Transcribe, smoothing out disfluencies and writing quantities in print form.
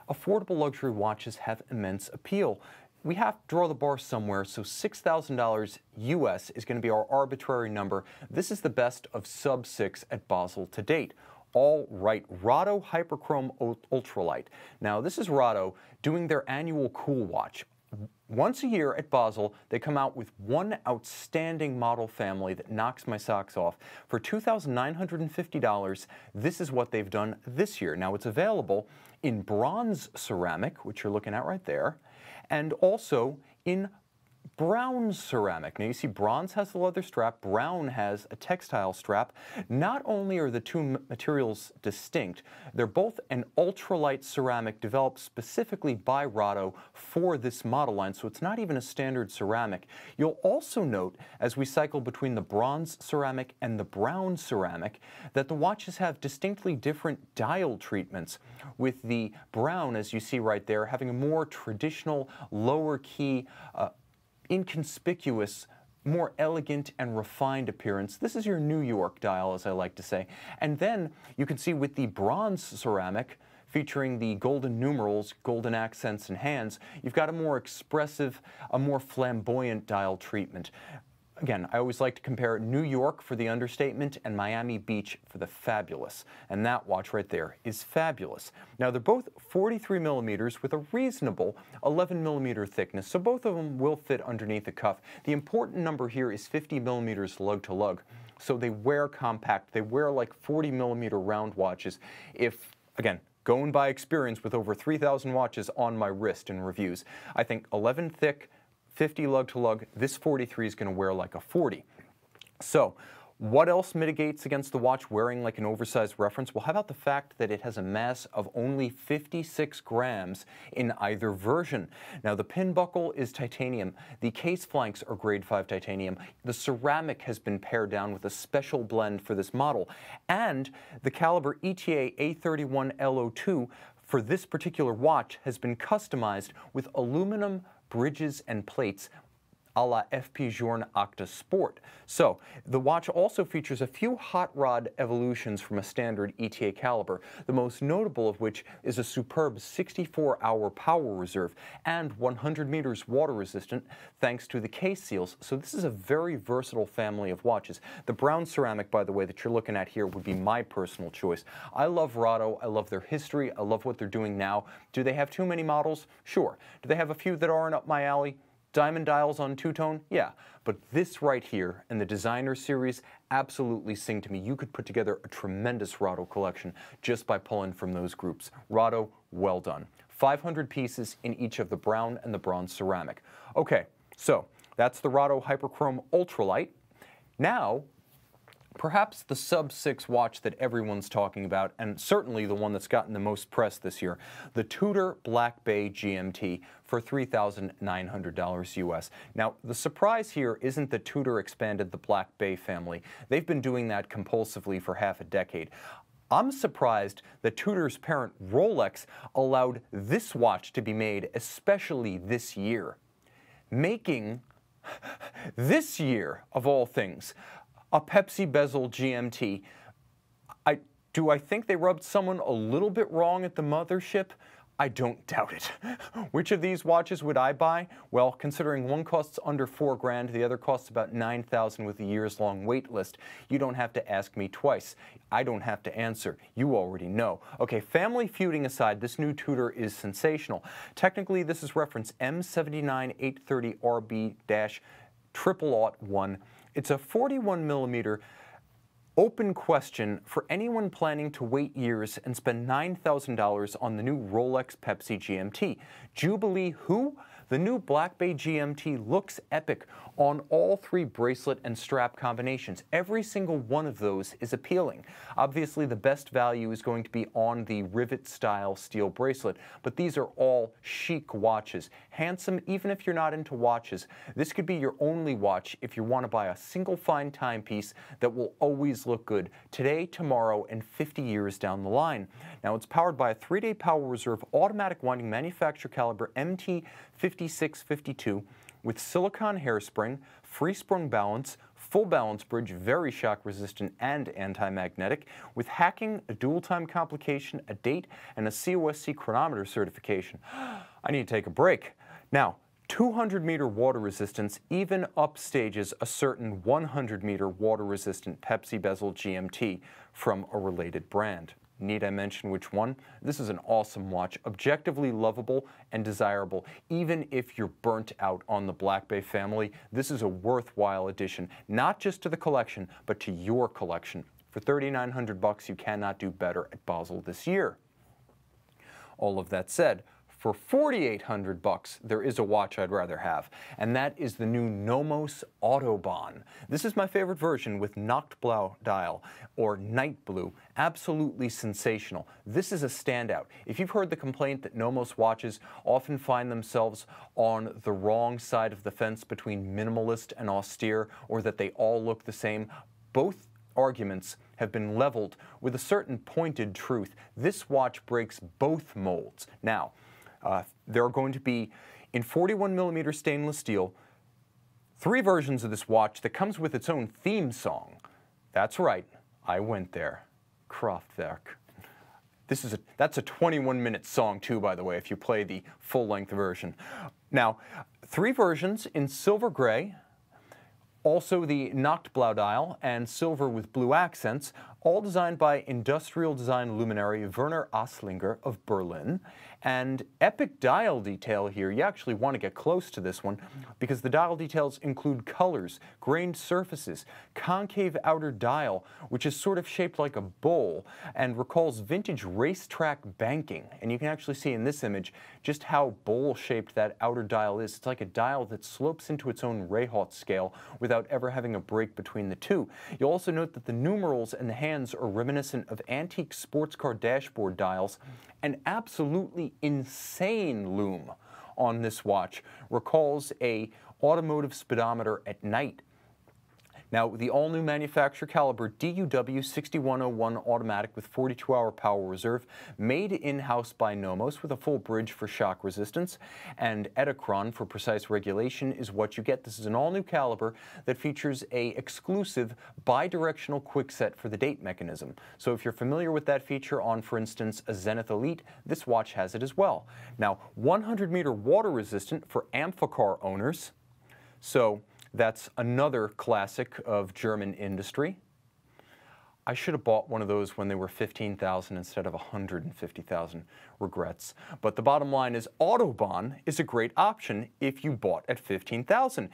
affordable luxury watches have immense appeal. We have to draw the bar somewhere, so $6,000 US is going to be our arbitrary number. This is the best of sub-6 at Basel to date. All right, Rado Hyperchrome Ultra Light. Now, this is Rado doing their annual Cool Watch. Once a year at Basel, they come out with one outstanding model family that knocks my socks off. For $2,950, this is what they've done this year. Now, it's available in bronze ceramic, which you're looking at right there, and also in brown ceramic. Now you see bronze has the leather strap, brown has a textile strap. Not only are the two materials distinct, they're both an ultralight ceramic developed specifically by Rado for this model line, so it's not even a standard ceramic. You'll also note, as we cycle between the bronze ceramic and the brown ceramic, that the watches have distinctly different dial treatments, with the brown, as you see right there, having a more traditional lower key inconspicuous, more elegant and refined appearance. This is your New York dial, as I like to say. And then you can see with the bronze ceramic, featuring the golden numerals, golden accents and hands, you've got a more expressive, a more flamboyant dial treatment. Again, I always like to compare New York for the understatement and Miami Beach for the fabulous. And that watch right there is fabulous. Now, they're both 43 millimeters with a reasonable 11 millimeter thickness, so both of them will fit underneath the cuff. The important number here is 50 millimeters lug to lug. So they wear compact. They wear like 40 millimeter round watches. If, again, going by experience with over 3,000 watches on my wrist in reviews, I think 11 thick, 50 lug to lug, this 43 is going to wear like a 40. So what else mitigates against the watch wearing like an oversized reference? Well, how about the fact that it has a mass of only 56 grams in either version? Now, the pin buckle is titanium. The case flanks are grade 5 titanium. The ceramic has been pared down with a special blend for this model. And the caliber ETA A31LO2 for this particular watch has been customized with aluminum bridges and plates a la FP Journe Octa Sport. So the watch also features a few hot rod evolutions from a standard ETA caliber, the most notable of which is a superb 64-hour power reserve and 100 meters water resistant thanks to the case seals. So this is a very versatile family of watches. The brown ceramic, by the way, that you're looking at here would be my personal choice. I love Rado, I love their history, I love what they're doing now. Do they have too many models? Sure. Do they have a few that aren't up my alley? Diamond dials on two-tone? Yeah. But this right here and the designer series absolutely sing to me. You could put together a tremendous Rado collection just by pulling from those groups. Rado, well done. 500 pieces in each of the brown and the bronze ceramic. Okay, so that's the Rado Hyperchrome Ultra Light. Now, perhaps the sub-6 watch that everyone's talking about, and certainly the one that's gotten the most press this year, the Tudor Black Bay GMT for $3,900 US. Now, the surprise here isn't that Tudor expanded the Black Bay family. They've been doing that compulsively for half a decade. I'm surprised that Tudor's parent Rolex allowed this watch to be made, especially this year. Making this year, of all things, a Pepsi bezel GMT. Do I think they rubbed someone a little bit wrong at the mothership? I don't doubt it. Which of these watches would I buy? Well, considering one costs under $4 grand, the other costs about $9,000 with a years-long wait list, you don't have to ask me twice. I don't have to answer. You already know. Okay, family feuding aside, this new Tudor is sensational. Technically, this is reference M79830RB-1. It's a 41 millimeter open question for anyone planning to wait years and spend $9,000 on the new Rolex Pepsi GMT. Jubilee who? The new Black Bay GMT looks epic on all three bracelet and strap combinations. Every single one of those is appealing. Obviously, the best value is going to be on the rivet-style steel bracelet, but these are all chic watches. Handsome, even if you're not into watches. This could be your only watch if you want to buy a single fine timepiece that will always look good today, tomorrow, and 50 years down the line. Now, it's powered by a 3-day power reserve automatic winding manufacturer caliber MT5652 with silicone hairspring, free sprung balance, full balance bridge, very shock resistant and anti-magnetic, with hacking, a dual time complication, a date, and a COSC chronometer certification. I need to take a break. Now, 200-meter water resistance even upstages a certain 100-meter water-resistant Pepsi bezel GMT from a related brand. Need I mention which one? This is an awesome watch, objectively lovable and desirable. Even if you're burnt out on the Black Bay family, this is a worthwhile addition, not just to the collection, but to your collection. For $3,900, you cannot do better at Basel this year. All of that said, for $4,800, there is a watch I'd rather have, and that is the new Nomos Autobahn. This is my favorite version with Nachtblau dial, or night blue. Absolutely sensational. This is a standout. If you've heard the complaint that Nomos watches often find themselves on the wrong side of the fence between minimalist and austere, or that they all look the same, both arguments have been leveled with a certain pointed truth. This watch breaks both molds. Now, there are going to be, in 41mm stainless steel, 3 versions of this watch that comes with its own theme song. That's right, I went there. Kraftwerk. That's a 21-minute song too, by the way, if you play the full-length version. Now, 3 versions in silver gray, also the Nachtblau dial, and silver with blue accents, all designed by industrial design luminary Werner Aslinger of Berlin. And epic dial detail here. You actually want to get close to this one because the dial details include colors, grained surfaces, concave outer dial, which is sort of shaped like a bowl and recalls vintage racetrack banking. And you can actually see in this image just how bowl-shaped that outer dial is. It's like a dial that slopes into its own Rehaut scale without ever having a break between the two. You'll also note that the numerals and the hands are reminiscent of antique sports car dashboard dials. An absolutely insane lume on this watch recalls an automotive speedometer at night. Now, the all-new manufacturer caliber DUW 6101 automatic with 42-hour power reserve, made in-house by Nomos with a full bridge for shock resistance, and Edachron for precise regulation is what you get. This is an all-new caliber that features an exclusive bidirectional quickset for the date mechanism. So if you're familiar with that feature on, for instance, a Zenith Elite, this watch has it as well. Now, 100-meter water resistant for Amphicar owners. So that's another classic of German industry. I should have bought one of those when they were $15,000 instead of $150,000. Regrets. But the bottom line is Autobahn is a great option if you bought at $15,000.